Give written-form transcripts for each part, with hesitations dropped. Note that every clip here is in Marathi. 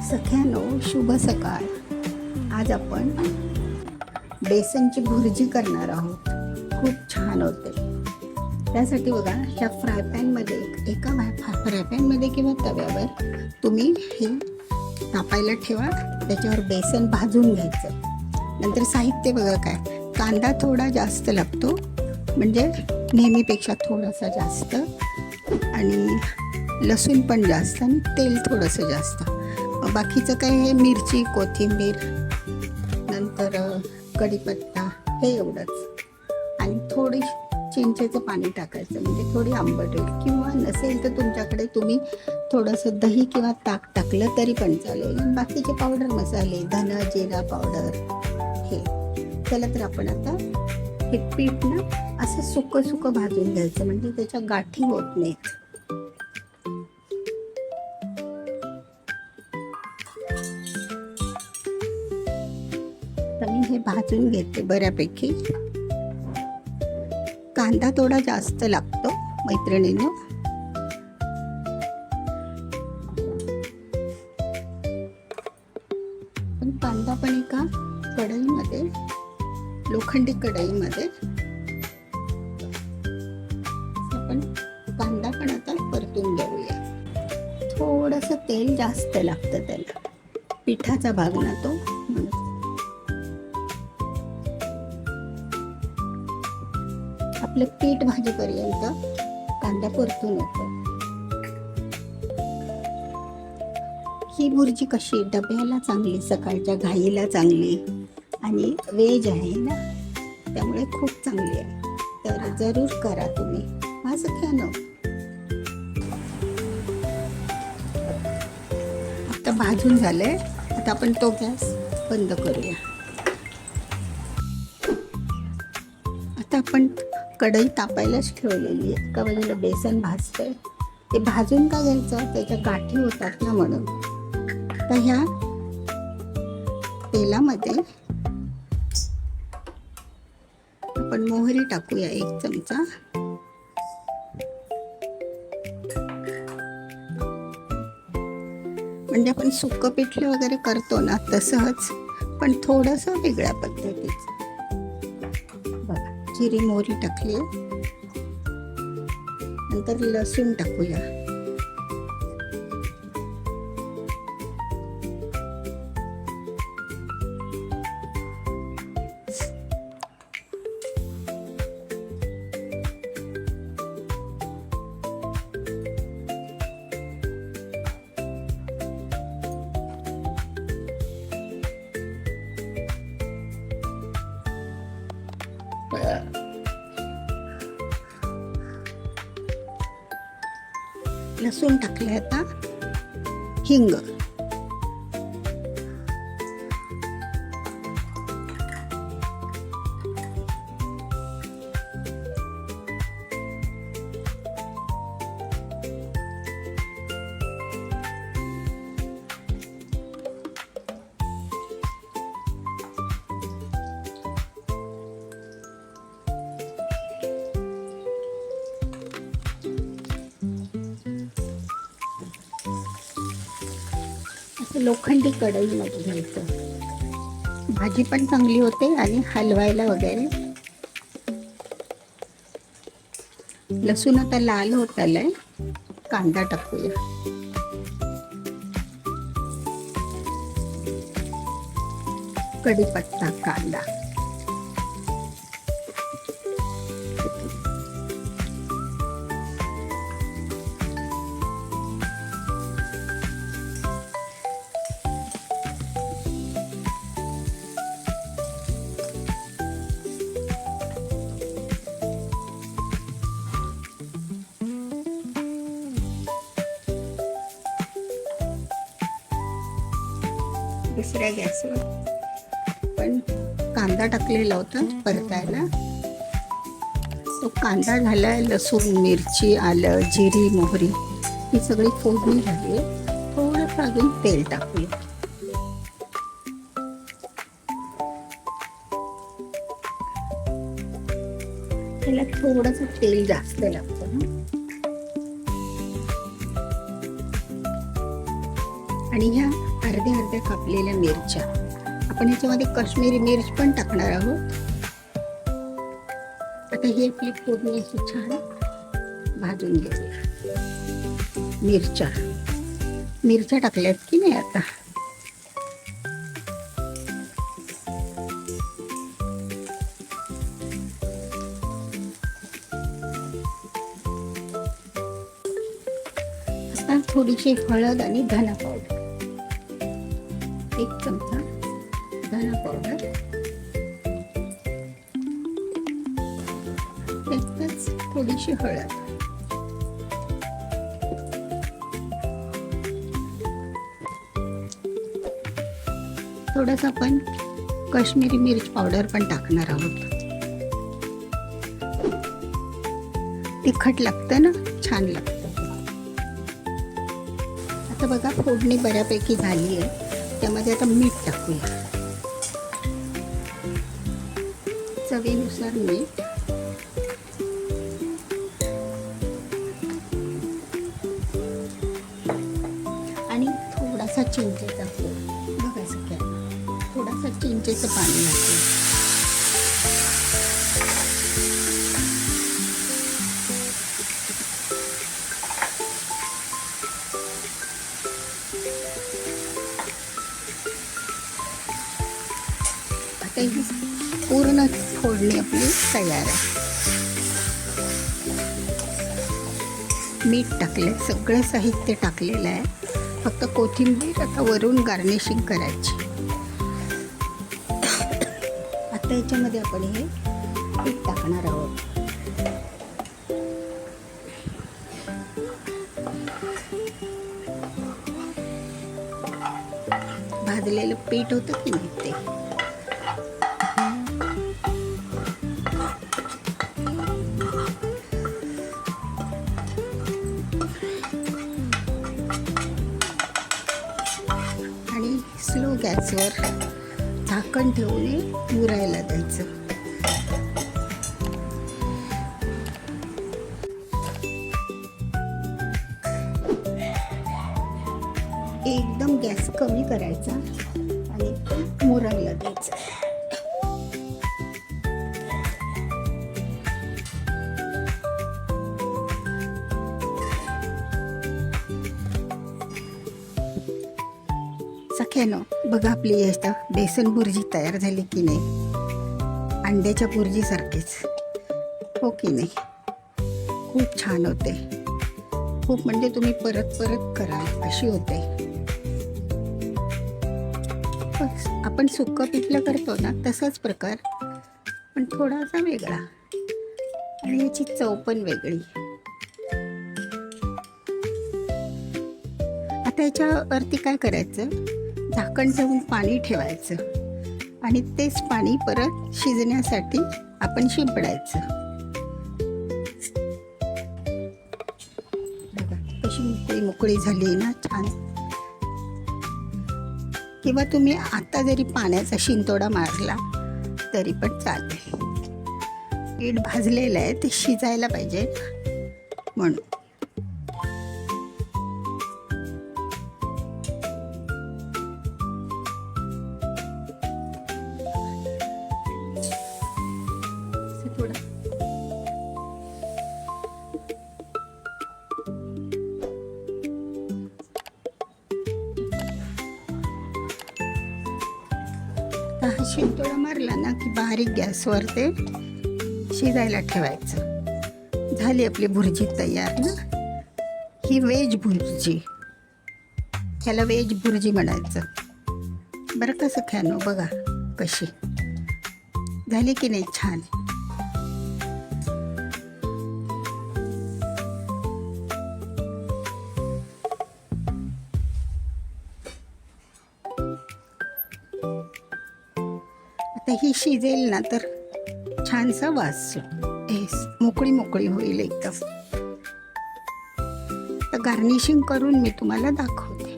सख्यानो, शुभ सकाळ. आज आपण बेसनची भुर्जी करणार आहोत. खूप छान होते. त्यासाठी बघा, ह्या फ्राय पॅनमध्ये एका फ्राय पॅनमध्ये किंवा तव्यावर तुम्ही हे तापायला ठेवा. त्याच्यावर बेसन भाजून घ्यायचं. नंतर साहित्य बघा काय, कांदा थोडा जास्त लागतो, म्हणजे नेहमीपेक्षा थोडासा जास्त, आणि लसूण पण जास्त, आणि तेल थोडंसं जास्त. बाकीचं काय, हे मिरची, कोथिंबीर, नंतर कढीपत्ता, हे एवढंच. आणि थोडी चिंचेचं पाणी टाकायचं, म्हणजे थोडी आंबट होईल. किंवा नसेल तर तुमच्याकडे तुम्ही थोडंसं दही किंवा ताक टाकलं तरी पण चालेल. आणि बाकीचे पावडर मसाले, धना जिरा पावडर, हे. चला तर आपण आता हे पीठ ना असं सुकं भाजून घ्यायचं, म्हणजे त्याच्या गाठी होत नाहीत. तर मी हे भाजून घेते बऱ्यापैकी. कांदा थोडा जास्त लागतो मैत्रिणींनो. पण कांदा पण एका कढईमध्ये, लोखंडी कढईमध्ये आपण कांदा पण आता परतून घेऊया. थोडंसं तेल जास्त लागतं त्याला, पिठाचा भाग ना तो. आपलं पीठ भाजीपर्यंत कांदा परतून येतो. ही भुर्जी कशी डब्याला चांगली, सकाळच्या घाईला चांगली, आणि व्हेज आहे ना, त्यामुळे खूप चांगली आहे. तर जरूर करा तुम्ही. हा सख्यानो, आता भाजून झालंय. आता आपण तो गॅस बंद करूया. आता आपण कढई तापायलाच ठेवलेली आहे. एका बाजूला बेसन भाजतंय. ते भाजून का घ्यायचं, त्याच्या गाठी होतात ना म्हणून. तर ह्या तेलामध्ये आपण मोहरी टाकूया 1 चमचा. म्हणजे आपण सुक्कं पिठलं वगैरे करतो ना तसंच, पण थोडंसं वेगळ्या पद्धतीचं. जिरी मोहरी टाकली. नंतर लसूण टाकूया. लसूण टाकले. आता हिंग, लोखंडी कढईमध्ये घ्यायचं. भाजी पण चांगली होते आणि हलवायला वगैरे. लसूण आता लाल होत आलाय. कांदा टाकूया. कढीपत्ता, कांदा, दुसऱ्या गॅसवर पण कांदा टाकलेला होता परतायला. तो कांदा झालाय. लसूण, मिरची, आलं, जिरी, मोहरी ही सगळी फोडणी झाली आहे. थोडंसं अजून तेल टाकूया. त्याला थोडंसं तेल जास्त लागतं ना. आणि ह्या अर्ध्या अर्ध्या कापलेल्या मिरच्या आपण ह्याच्यामध्ये काश्मीरी मिरच पण टाकणार आहोत. आता ही आपली फोडणी अशी छान भाजून घेऊया. मिरच्या टाकल्यात की नाही आता. आता थोडीशी हळद आणि धना पावडर, 1 चमचा धना पावडर, त्यातच थोडीशी हळद, थोडंसं आपण काश्मीरी मिरच पावडर पण टाकणार आहोत. तिखट लागतं ना, छान लागतं. आता बघा फोडणी बऱ्यापैकी झाली आहे. त्यामध्ये आता मीठ टाकूया, चवीनुसार मीठ. आणि थोडासा चिंचेचा फोड, बघा सगळ्यांना थोडासा चिंचेचं पाणी घातलं. आता ही पूर्ण फोडणी आपली तयार आहे. मीठ टाकले, सगळं साहित्य टाकलेलं आहे. फक्त कोथिंबीर आता वरून गार्निशिंग करायची. आता याच्यामध्ये आपण हे पीठ टाकणार आहोत. भाजलेलं पीठ होतं की नाही ते. आणि स्लो गॅसवर झाकण ठेवून मुरायला द्यायचं. एकदम गॅस कमी करायचा आणि मुरायला द्यायचं. सख्यानो, बघा आपली आता बेसन भुर्जी तयार झाली की नाही. अंड्याच्या भुर्जीसारखीच, हो की नाही. खूप छान होते. खूप म्हणजे तुम्ही परत परत कराल अशी होते. आपण सुक्कं पिठलं करतो ना, तसाच प्रकार, पण थोडासा वेगळा. आणि याची चव पण वेगळी. आता याच्यावरती काय करायचं, झाकण ठेवून पाणी ठेवायचं आणि तेच पाणी परत शिजण्यासाठी आपण शिंपडायचं. बघा कशी मोकळी मोकळी झाली ना, छान. किंवा तुम्ही आता जरी पाण्याचा शिंतोडा मारला तरी पण चालेल. पीठ भाजलेलं आहे, ते शिजायला पाहिजे म्हणून. हा शिंतोडा मारला ना की बारीक गॅसवर ते शिजायला ठेवायचं. झाली आपली भुर्जी तयार ना. ही व्हेज भुर्जी, ह्याला व्हेज भुर्जी म्हणायचं बरं. कसं खाणं बघा कशी झाली की नाही, छान. आता ही शिजेल ना तर छानसा वास मोकळी मोकळी होईल एकदम. तर गार्निशिंग करून मी तुम्हाला दाखवते.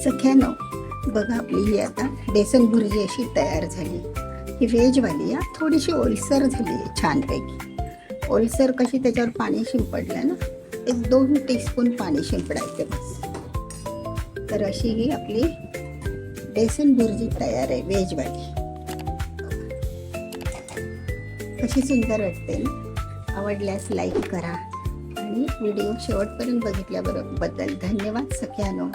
सख्यानो, बघा आपली ही आता बेसन भुर्जी अशी तयार झाली. ही व्हेजवाली आहे, थोडीशी ओलसर झाली आहे छानपैकी. ओलसर कशी त्याच्यावर पाणी शिंपडलं ना, 1-2 टीस्पून पाणी शिंपडायचे बस. तर अशी ही आपली बेसन भुर्जी तयार आहे व्हेजवाली. कशी सुंदर वाटते ना. आवडल्यास लाईक करा आणि व्हिडिओ शेवटपर्यंत बघितल्याबद्दल धन्यवाद सख्यानो.